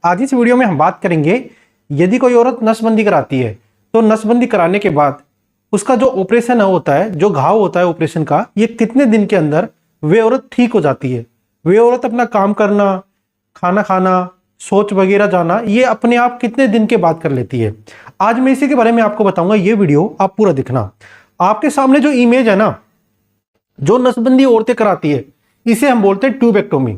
आज इस वीडियो में हम बात करेंगे, यदि कोई औरत नसबंदी कराती है तो नसबंदी कराने के बाद उसका जो ऑपरेशन होता है, जो घाव होता है ऑपरेशन का, ये कितने दिन के अंदर वे औरत ठीक हो जाती है। वे औरत अपना काम करना, खाना खाना, सोच वगैरह जाना, ये अपने आप कितने दिन के बाद कर लेती है। आज मैं इसी के बारे में आपको बताऊंगा। ये वीडियो आप पूरा देखना। आपके सामने जो इमेज है ना, जो नसबंदी औरतें कराती है, इसे हम बोलते हैं ट्यूबेक्टोमी।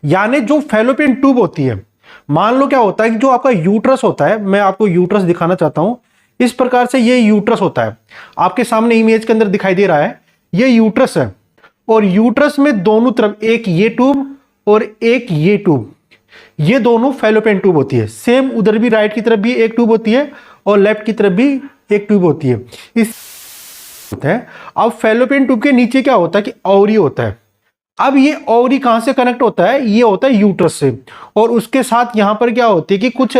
यानी जो फैलोपियन ट्यूब होती है, मान लो क्या होता है कि जो आपका यूट्रस होता है, मैं आपको यूट्रस दिखाना चाहता हूं। इस प्रकार से ये यूट्रस होता है, आपके सामने इमेज के अंदर दिखाई दे रहा है, ये यूट्रस है। और यूट्रस में दोनों तरफ एक ये ट्यूब और एक ये ट्यूब, ये दोनों फैलोपियन ट्यूब होती है। सेम उधर भी राइट की तरफ भी एक ट्यूब होती है और लेफ्ट की तरफ भी एक ट्यूब होती है। इस होता है। अब फैलोपियन ट्यूब के नीचे क्या होता है कि ओवरी होता है। अब ये ओवरी कहां से कनेक्ट होता है? ये होता है यूट्रस से। और उसके साथ यहां पर क्या होती है कि कुछ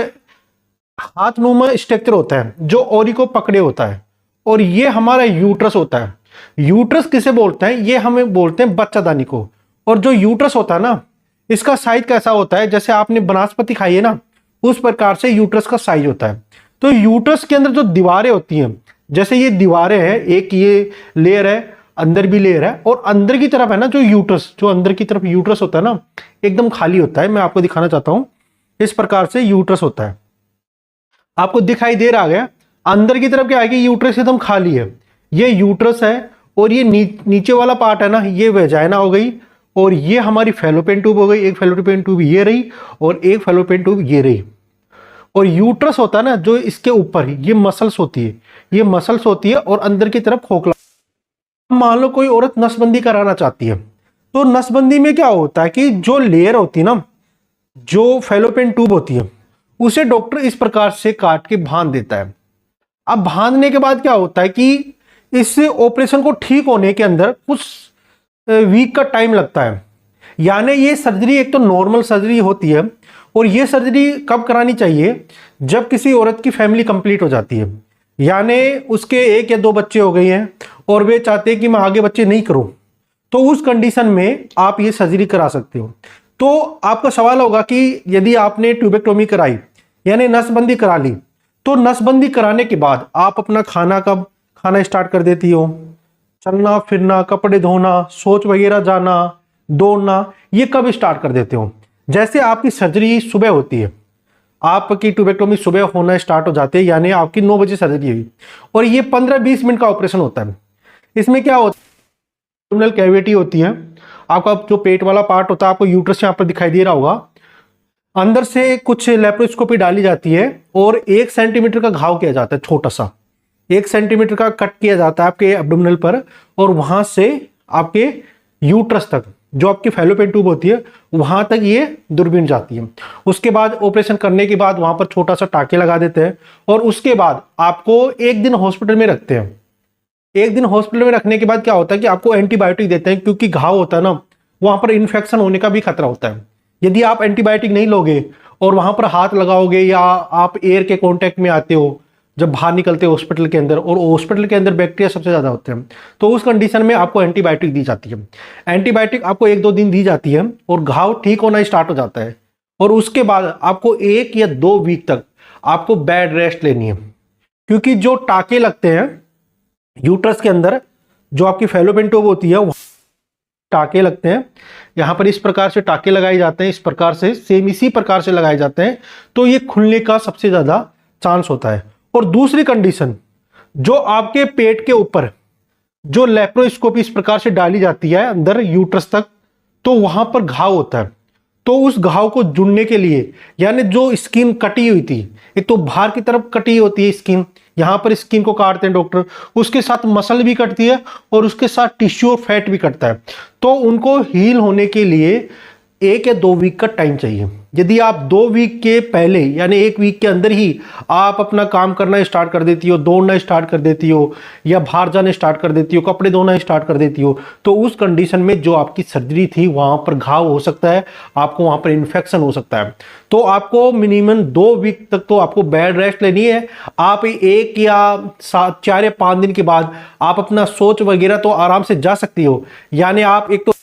हाथनुमा स्ट्रक्चर होता है जो ओवरी को पकड़े होता है, और ये हमारा यूट्रस होता है। यूट्रस किसे बोलते हैं? ये हमें बोलते हैं बच्चादानी को। और जो यूट्रस होता है ना, इसका साइज कैसा होता है? जैसे आपने वनस्पति खाई है ना, उस प्रकार से यूट्रस का साइज होता है। तो यूट्रस के अंदर जो दीवारें होती हैं, जैसे ये दीवारें हैं, एक ये लेयर है, अंदर भी लेयर है, और अंदर की तरफ है ना जो यूट्रस, जो अंदर की तरफ यूट्रस होता है ना, एकदम खाली होता है। मैं आपको दिखाना चाहता हूं। इस प्रकार से यूट्रस होता है, आपको दिखाई दे रहा है। अंदर की तरफ क्या है कि यूट्रस एकदम खाली है। ये यूट्रस है, और ये नीचे वाला पार्ट है ना, ये वेजाइना हो गई, और ये हमारी फैलोपियन ट्यूब हो गई। एक फैलोपियन ट्यूब ये रही और एक फैलोपियन ट्यूब ये रही। और यूट्रस होता है ना जो इसके ऊपर, ये मसल्स होती है, ये मसल्स होती है, और अंदर की तरफ खोखला। मान लो कोई औरत नसबंदी कराना चाहती है, तो नसबंदी में क्या होता है कि जो लेयर होती है ना, जो फैलोपियन ट्यूब होती है, उसे डॉक्टर इस प्रकार से काट के बांध देता है। अब बांधने के बाद क्या होता है कि इस ऑपरेशन को ठीक होने के अंदर कुछ वीक का टाइम लगता है। यानी ये सर्जरी एक तो नॉर्मल सर्जरी होती है, और ये सर्जरी कब करानी चाहिए? जब किसी औरत की फैमिली कंप्लीट हो जाती है, यानी उसके 1 या 2 बच्चे हो गए हैं और वे चाहते हैं कि मैं आगे बच्चे नहीं करूं, तो उस कंडीशन में आप ये सर्जरी करा सकते हो। तो आपका सवाल होगा कि यदि आपने ट्यूबेक्टोमी कराई, यानी नसबंदी करा ली, तो नसबंदी कराने के बाद आप अपना खाना कब खाना स्टार्ट कर देती हो? चलना फिरना, कपड़े धोना, शौच वगैरह जाना, दौड़ना, ये कब स्टार्ट कर देते हो? जैसे आपकी सर्जरी सुबह होती है, आपकी ट्यूबेक्टोमी सुबह होना स्टार्ट हो जाती है, यानी आपकी 9 बजे सर्जरी हुई, और ये 15-20 मिनट का ऑपरेशन होता है। इसमें क्या होता है? एब्डोमिनल कैविटी होती है, आपका जो पेट वाला पार्ट होता है, आपको यूट्रस यहाँ पर दिखाई दे रहा होगा, अंदर से कुछ लेप्रोस्कोपी डाली जाती है, और 1 सेंटीमीटर का घाव किया जाता है, छोटा सा 1 सेंटीमीटर का कट किया जाता है आपके एब्डोमिनल पर, और वहां से आपके यूट्रस तक, जो आपकी फैलोपियन ट्यूब होती है, वहां तक ये दूरबीन जाती है। उसके बाद ऑपरेशन करने के बाद वहां पर छोटा सा टाके लगा देते हैं, और उसके बाद आपको 1 दिन हॉस्पिटल में रखते हैं। 1 दिन हॉस्पिटल में रखने के बाद क्या होता है कि आपको एंटीबायोटिक देते हैं, क्योंकि घाव होता है ना, वहां पर इन्फेक्शन होने का भी खतरा होता है। यदि आप एंटीबायोटिक नहीं लोगे और वहां पर हाथ लगाओगे, या आप एयर के कॉन्टेक्ट में आते हो जब बाहर निकलते हो हॉस्पिटल के अंदर, और हॉस्पिटल के अंदर बैक्टीरिया सबसे ज्यादा होते हैं, तो उस कंडीशन में आपको एंटीबायोटिक दी जाती है। एंटीबायोटिक आपको 1-2 दिन दी जाती है, और घाव ठीक होना स्टार्ट हो जाता है। और उसके बाद आपको 1 या 2 वीक तक आपको बेड रेस्ट लेनी है, क्योंकि जो टाके लगते हैं यूट्रस के अंदर, जो आपकी फैलोपियन ट्यूब होती है, टाके लगते हैं। यहां पर इस प्रकार से टाके लगाए जाते हैं, इस प्रकार से, सेम इसी प्रकार से लगाए जाते हैं, तो ये खुलने का सबसे ज्यादा चांस होता है। और दूसरी कंडीशन, जो आपके पेट के ऊपर जो लेप्रोस्कोपी इस प्रकार से डाली जाती है अंदर यूट्रस तक, तो वहां पर घाव होता है। तो उस घाव को जुड़ने के लिए, यानी जो स्किन कटी हुई थी, एक तो बाहर की तरफ कटी होती है स्किन, यहां पर स्किन को काटते हैं डॉक्टर, उसके साथ मसल भी कटती है, और उसके साथ टिश्यू और फैट भी कटता है। तो उनको हील होने के लिए 1 या 2 वीक का टाइम चाहिए। यदि आप 2 वीक के पहले, यानी 1 वीक के अंदर ही आप अपना काम करना स्टार्ट कर देती हो, दौड़ना स्टार्ट कर देती हो, या बाहर जाने स्टार्ट कर देती हो, कपड़े धोना स्टार्ट कर देती हो, तो उस कंडीशन में जो आपकी सर्जरी थी वहां पर घाव हो सकता है, आपको वहां पर इन्फेक्शन हो सकता है। तो आपको मिनिमम 2 वीक तक तो आपको बेड रेस्ट लेनी है। आप 1 या 4 या 5 दिन के बाद आप अपना शौच वगैरह तो आराम से जा सकती हो। यानी आप एक तो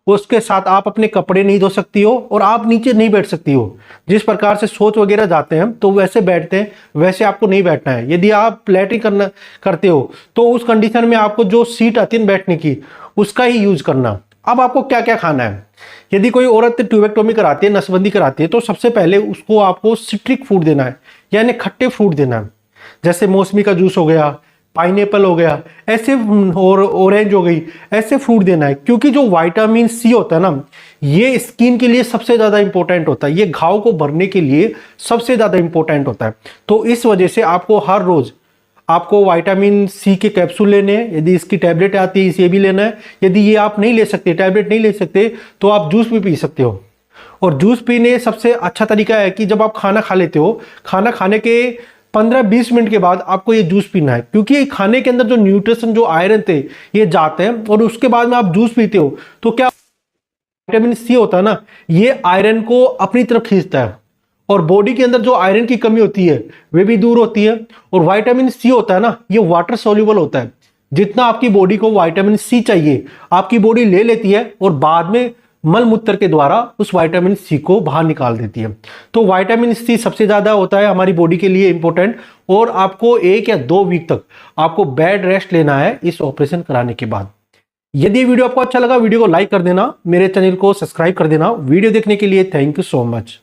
उसके साथ आप अपने कपड़े नहीं धो सकती हो और आप नीचे नहीं बैठ सकती हो। जिस प्रकार से शौच वगैरह जाते हैं तो वैसे बैठते हैं, वैसे आपको नहीं बैठना है। यदि आप लैट्रिन करते हो तो उस कंडीशन में आपको जो सीट आती है बैठने की, उसका ही यूज करना। अब आपको क्या क्या खाना है। यदि कोई औरत ट्यूबेक्टोमी कराती है, नसबंदी कराती है, तो सबसे पहले उसको आपको सिट्रिक फूड देना है, यानी खट्टे फ्रूट देना है। जैसे मौसमी का जूस हो गया, पाइनएप्पल हो गया, ऐसे, और ऑरेंज हो गई, ऐसे फ्रूट देना है। क्योंकि जो विटामिन सी होता है ना, ये स्किन के लिए सबसे ज्यादा इंपॉर्टेंट होता है, ये घाव को भरने के लिए सबसे ज्यादा इंपॉर्टेंट होता है। तो इस वजह से आपको हर रोज आपको विटामिन सी के कैप्सूल लेने हैं। यदि इसकी टैबलेट आती है, इसे भी लेना है। यदि ये आप नहीं ले सकते, टैबलेट नहीं ले सकते, तो आप जूस भी पी सकते हो। और जूस पीने सबसे अच्छा तरीका है कि जब आप खाना खा लेते हो, खाना खाने के 15-20 मिनट के बाद आपको ये जूस पीना है। क्योंकि खाने के अंदर जो न्यूट्रिशन, जो आयरन थे, ये जाते हैं, और उसके बाद में आप जूस पीते हो तो क्या विटामिन सी होता है ना, ये आयरन को अपनी तरफ खींचता है, और बॉडी के अंदर जो आयरन की कमी होती है वे भी दूर होती है। और विटामिन सी होता है ना, ये वाटर सोल्यूबल होता है। जितना आपकी बॉडी को विटामिन सी चाहिए, आपकी बॉडी ले लेती है और बाद में मल मूत्र के द्वारा उस विटामिन सी को बाहर निकाल देती है। तो विटामिन सी सबसे ज्यादा होता है हमारी बॉडी के लिए इंपॉर्टेंट। और आपको 1 या 2 वीक तक आपको बेड रेस्ट लेना है इस ऑपरेशन कराने के बाद। यदि ये वीडियो आपको अच्छा लगा, वीडियो को लाइक कर देना, मेरे चैनल को सब्सक्राइब कर देना। वीडियो देखने के लिए थैंक यू सो मच।